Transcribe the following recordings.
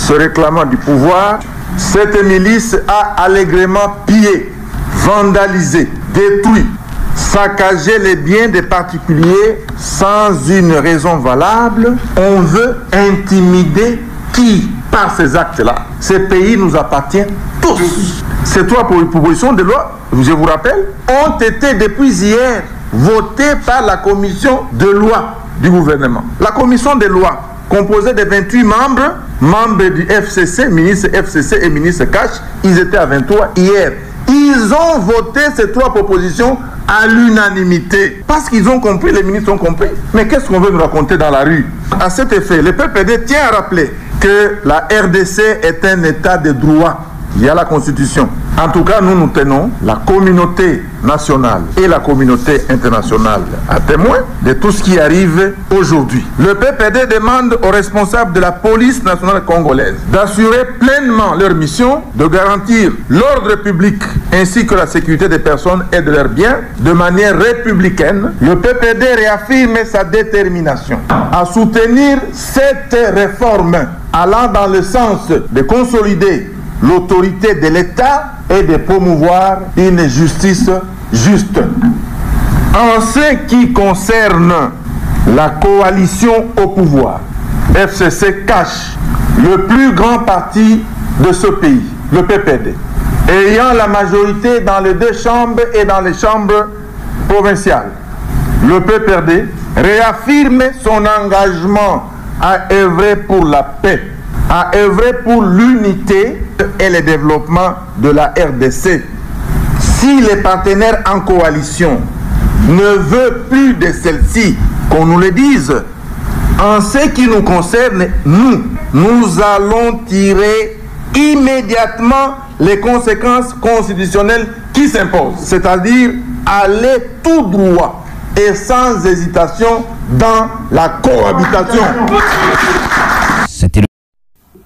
se réclamant du pouvoir, cette milice a allègrement pillé, vandalisé, détruit, saccagé les biens des particuliers sans une raison valable. On veut intimider qui par ces actes-là? Ces pays nous appartiennent tous. Ces trois propositions de loi, je vous rappelle, ont été depuis hier votées par la commission de loi du gouvernement. La commission des lois, composée de 28 membres du FCC, ministre FCC et ministre Cash, ils étaient à 23 hier. Ils ont voté ces trois propositions à l'unanimité. Parce qu'ils ont compris, les ministres ont compris. Mais qu'est-ce qu'on veut nous raconter dans la rue? À cet effet, le PPD tient à rappeler que la RDC est un état de droit. Il y a la Constitution. En tout cas, nous tenons la communauté nationale et la communauté internationale à témoin de tout ce qui arrive aujourd'hui. Le PPD demande aux responsables de la police nationale congolaise d'assurer pleinement leur mission, de garantir l'ordre public ainsi que la sécurité des personnes et de leurs biens de manière républicaine. Le PPD réaffirme sa détermination à soutenir cette réforme allant dans le sens de consolider l'autorité de l'État et de promouvoir une justice juste. En ce qui concerne la coalition au pouvoir, FCC cache le plus grand parti de ce pays, le PPD, ayant la majorité dans les deux chambres et dans les chambres provinciales. Le PPD réaffirme son engagement à œuvrer pour la paix, à œuvrer pour l'unité et le développement de la RDC. Si les partenaires en coalition ne veulent plus de celle-ci, qu'on nous le dise. En ce qui nous concerne, nous allons tirer immédiatement les conséquences constitutionnelles qui s'imposent, c'est-à-dire aller tout droit et sans hésitation dans la cohabitation.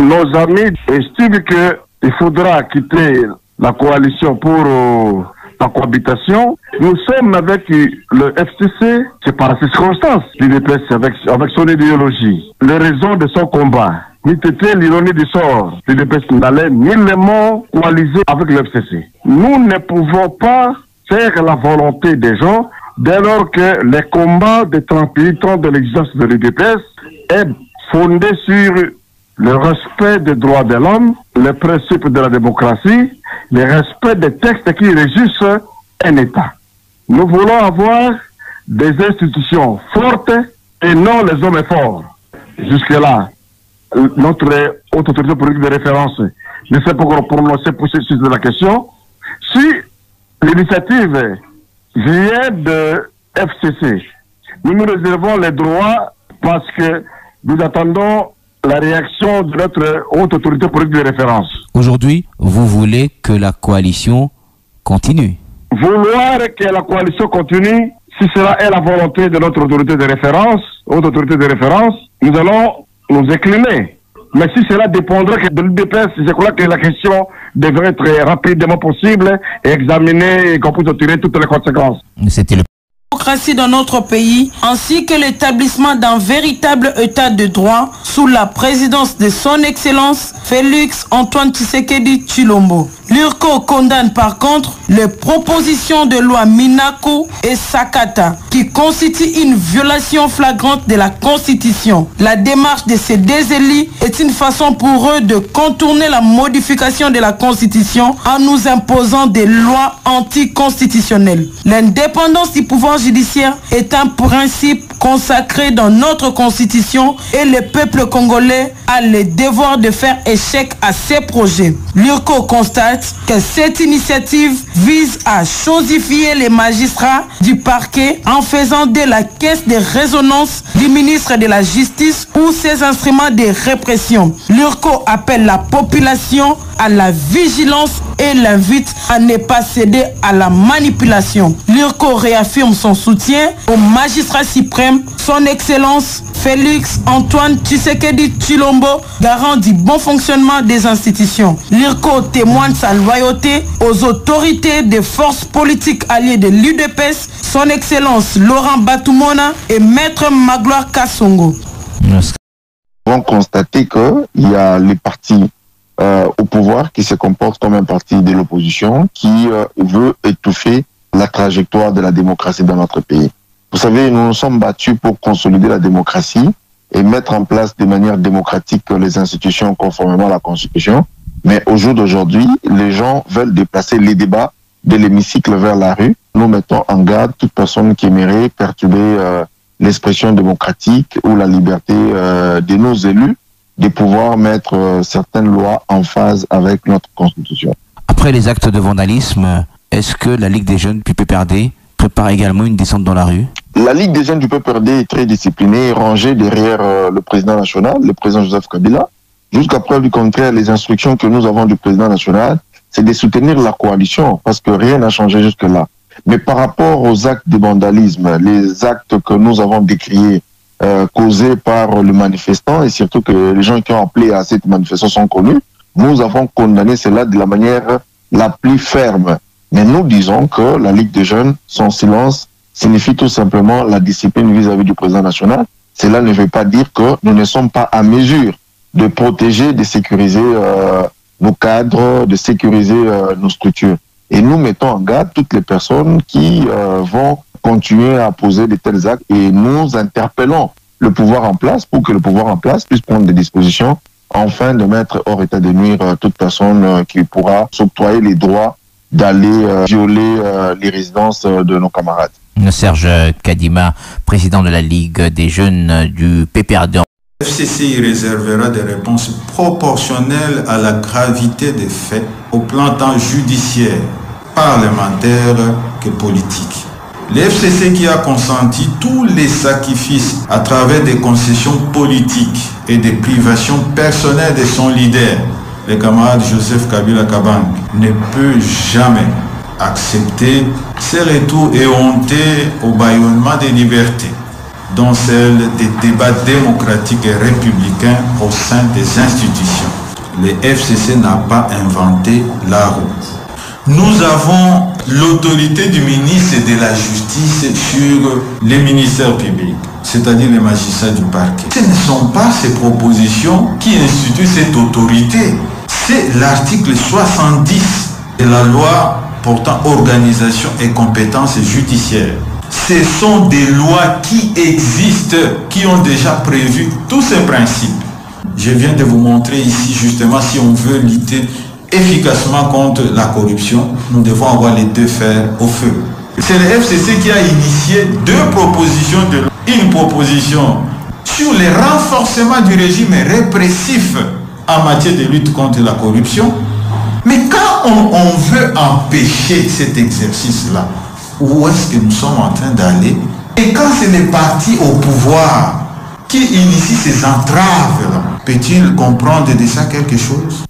Nos amis estiment qu'il faudra quitter la coalition pour la cohabitation. Nous sommes avec le FCC, c'est par ces circonstances. L'UDPS avec son idéologie, les raisons de son combat. Ni était l'ironie du sort. L'UDPS n'allait nullement coaliser avec le FCC. Nous ne pouvons pas faire la volonté des gens dès lors que les combats des 38 ans de l'existence de l'UDPS est fondé sur le respect des droits de l'homme, le principe de la démocratie, le respect des textes qui régissent un État. Nous voulons avoir des institutions fortes et non les hommes forts. Jusque-là, notre haute autorité politique de référence ne s'est pas encore prononcée pour ce sujet de la question. Si l'initiative vient de FCC, nous nous réservons les droits parce que nous attendons la réaction de notre haute autorité politique de référence. Aujourd'hui, vous voulez que la coalition continue? Vouloir que la coalition continue, si cela est la volonté de notre autorité de référence, haute autorité de référence, nous allons nous incliner. Mais si cela dépendrait de l'UDPS, je crois que la question devrait être rapidement possible et examinée et qu'on puisse tirer toutes les conséquences. C'était le démocratie dans notre pays, ainsi que l'établissement d'un véritable état de droit sous la présidence de son Excellence Félix Antoine Tshisekedi Tshilombo. L'URCO condamne par contre les propositions de loi Minaku et Sakata qui constituent une violation flagrante de la Constitution. La démarche de ces deux élus est une façon pour eux de contourner la modification de la Constitution en nous imposant des lois anticonstitutionnelles. L'indépendance du pouvoir judiciaire est un principe consacré dans notre Constitution et le peuple congolais a le devoir de faire échec à ces projets. L'URCO constate que cette initiative vise à chosifier les magistrats du parquet en faisant de la caisse de résonance du ministre de la Justice ou ses instruments de répression. L'URCO appelle la population à la vigilance et l'invite à ne pas céder à la manipulation. L'URCO réaffirme son soutien au magistrat suprême, son Excellence Félix Antoine Tshisekedi Tshilombo, garant du bon fonctionnement des institutions. L'URCO témoigne sa loyauté aux autorités des forces politiques alliées de l'UDPS, son Excellence Laurent Batumona et Maître Magloire Kassongo. vont constater qu'il y a les partis au pouvoir qui se comportent comme un parti de l'opposition qui veut étouffer la trajectoire de la démocratie dans notre pays. Vous savez, nous nous sommes battus pour consolider la démocratie et mettre en place de manière démocratique les institutions conformément à la Constitution. Mais au jour d'aujourd'hui, les gens veulent déplacer les débats de l'hémicycle vers la rue. Nous mettons en garde toute personne qui aimerait perturber l'expression démocratique ou la liberté de nos élus de pouvoir mettre certaines lois en phase avec notre Constitution. Après les actes de vandalisme, est-ce que la Ligue des jeunes du PPRD prépare également une descente dans la rue? La Ligue des jeunes du PPRD est très disciplinée et rangée derrière le président national, le président Joseph Kabila. Jusqu'à preuve du contraire, les instructions que nous avons du président national, c'est de soutenir la coalition parce que rien n'a changé jusque-là. Mais par rapport aux actes de vandalisme, les actes que nous avons décriés, causés par le manifestant et surtout que les gens qui ont appelé à cette manifestation sont connus, nous avons condamné cela de la manière la plus ferme. Mais nous disons que la Ligue des jeunes, son silence signifie tout simplement la discipline vis-à-vis du président national. Cela ne veut pas dire que nous ne sommes pas à mesure de protéger, de sécuriser nos cadres, de sécuriser nos structures. Et nous mettons en garde toutes les personnes qui vont continuer à poser de tels actes et nous interpellons le pouvoir en place pour que le pouvoir en place puisse prendre des dispositions afin de mettre hors état de nuire toute personne qui pourra s'octroyer les droits d'aller violer les résidences de nos camarades. Serge Kadima, président de la Ligue des jeunes du PPRD. Le FCC réservera des réponses proportionnelles à la gravité des faits au plan tant judiciaire, parlementaire que politique. Le FCC qui a consenti tous les sacrifices à travers des concessions politiques et des privations personnelles de son leader, le camarade Joseph Kabila Kabang, ne peut jamais accepter ces retours éhontés au bâillonnement des libertés, dont celle des débats démocratiques et républicains au sein des institutions. Le FCC n'a pas inventé la roue. Nous avons l'autorité du ministre de la Justice sur les ministères publics, c'est-à-dire les magistrats du parquet. Ce ne sont pas ces propositions qui instituent cette autorité. C'est l'article 70 de la loi portant organisation et compétences judiciaires. Ce sont des lois qui existent, qui ont déjà prévu tous ces principes. Je viens de vous montrer ici justement si on veut lutter efficacement contre la corruption, nous devons avoir les deux fers au feu. C'est le FCC qui a initié deux propositions de loi. Une proposition sur le renforcement du régime répressif en matière de lutte contre la corruption. Mais quand on veut empêcher cet exercice-là, où est-ce que nous sommes en train d'aller? Et quand c'est les partis au pouvoir qui initient ces entraves-là, peut-il comprendre de ça quelque chose?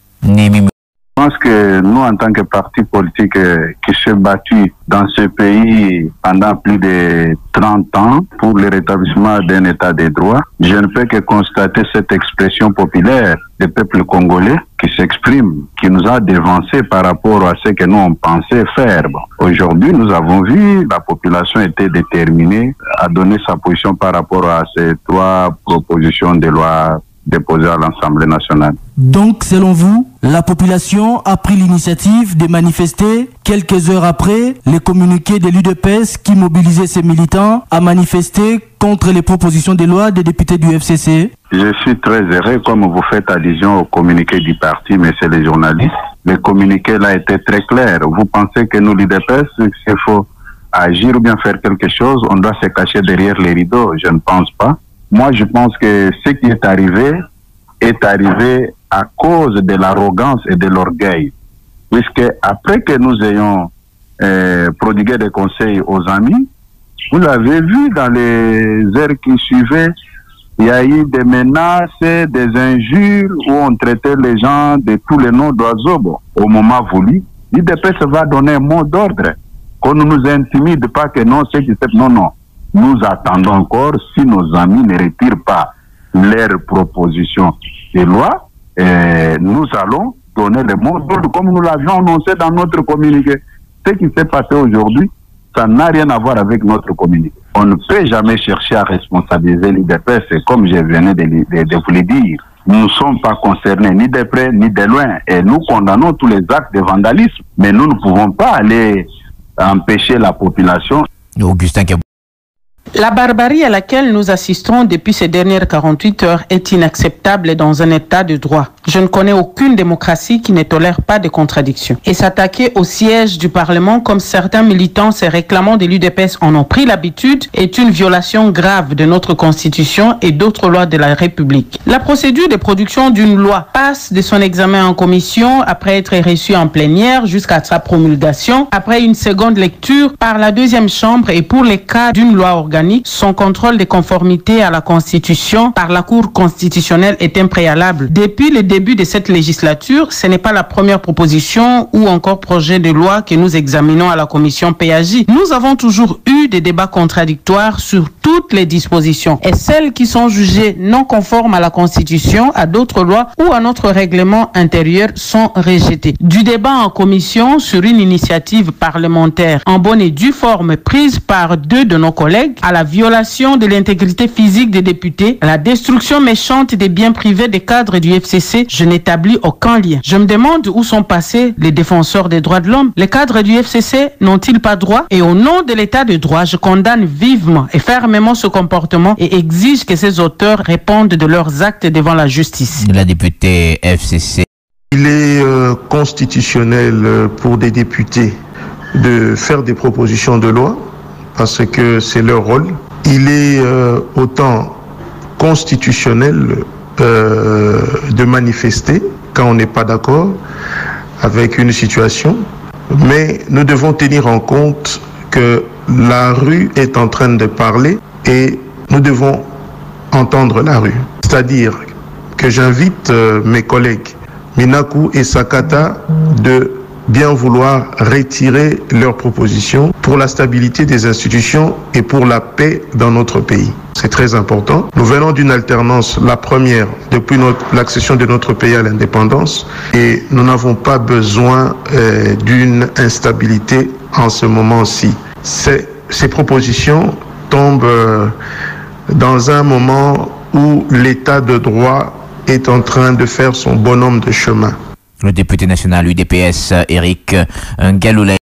Je pense que nous, en tant que parti politique qui s'est battu dans ce pays pendant plus de 30 ans pour le rétablissement d'un état de droit, je ne peux que constater cette expression populaire des peuples congolais qui s'exprime, qui nous a dévancé par rapport à ce que nous on pensait faire. Bon. Aujourd'hui, nous avons vu la population était déterminée à donner sa position par rapport à ces trois propositions de loi déposées à l'Assemblée nationale. Donc, selon vous, la population a pris l'initiative de manifester. Quelques heures après, les communiqués de l'UDPS qui mobilisait ses militants a manifesté contre les propositions de loi des députés du FCC. Je suis très heureux, comme vous faites allusion au communiqué du parti, messieurs les journalistes. Le communiqué là était très clair. Vous pensez que nous, l'UDPS, s'il faut agir ou bien faire quelque chose, on doit se cacher derrière les rideaux? Je ne pense pas. Moi, je pense que ce qui est arrivé à cause de l'arrogance et de l'orgueil. Puisque après que nous ayons prodigué des conseils aux amis, vous l'avez vu dans les heures qui suivaient, il y a eu des menaces, des injures où on traitait les gens de tous les noms d'oiseaux. Bon, au moment voulu, l'UDPS va donner un mot d'ordre. Qu'on ne nous intimide pas que non, c'est qui c'est. Non, non. Nous attendons encore si nos amis ne retirent pas leurs propositions de loi. Nous allons donner le mot d'ordre comme nous l'avions annoncé dans notre communiqué. Ce qui s'est passé aujourd'hui, ça n'a rien à voir avec notre communiqué. On ne peut jamais chercher à responsabiliser l'UDPS, comme je venais de vous le dire. Nous ne sommes pas concernés ni de près ni de loin et nous condamnons tous les actes de vandalisme, mais nous ne pouvons pas aller empêcher la population. Augustin Kabou. La barbarie à laquelle nous assistons depuis ces dernières 48 heures est inacceptable dans un état de droit. Je ne connais aucune démocratie qui ne tolère pas de contradictions. Et s'attaquer au siège du Parlement, comme certains militants se réclamant de l'UDPS en ont pris l'habitude, est une violation grave de notre Constitution et d'autres lois de la République. La procédure de production d'une loi passe de son examen en commission après être reçue en plénière jusqu'à sa promulgation, après une seconde lecture par la deuxième chambre et pour les cas d'une loi organique, son contrôle de conformité à la Constitution par la Cour constitutionnelle est un préalable. Depuis le début de cette législature, ce n'est pas la première proposition ou encore projet de loi que nous examinons à la commission PAJ. Nous avons toujours eu des débats contradictoires sur toutes les dispositions et celles qui sont jugées non conformes à la Constitution, à d'autres lois ou à notre règlement intérieur sont rejetées. Du débat en commission sur une initiative parlementaire en bonne et due forme prise par deux de nos collègues, à la violation de l'intégrité physique des députés, à la destruction méchante des biens privés des cadres du FCC, je n'établis aucun lien. Je me demande où sont passés les défenseurs des droits de l'homme. Les cadres du FCC n'ont-ils pas droit? Et au nom de l'état de droit, je condamne vivement et fermement ce comportement et exige que ces auteurs répondent de leurs actes devant la justice. La députée FCC. Il est constitutionnel pour des députés de faire des propositions de loi, parce que c'est leur rôle. Il est autant constitutionnel de manifester quand on n'est pas d'accord avec une situation, mais nous devons tenir en compte que la rue est en train de parler et nous devons entendre la rue. C'est-à-dire que j'invite mes collègues Minaku et Sakata de bien vouloir retirer leurs propositions pour la stabilité des institutions et pour la paix dans notre pays. C'est très important. Nous venons d'une alternance, la première depuis l'accession de notre pays à l'indépendance, et nous n'avons pas besoin d'une instabilité en ce moment-ci. Ces propositions tombent dans un moment où l'état de droit est en train de faire son bonhomme de chemin. Le député national UDPS, Éric Galoulay.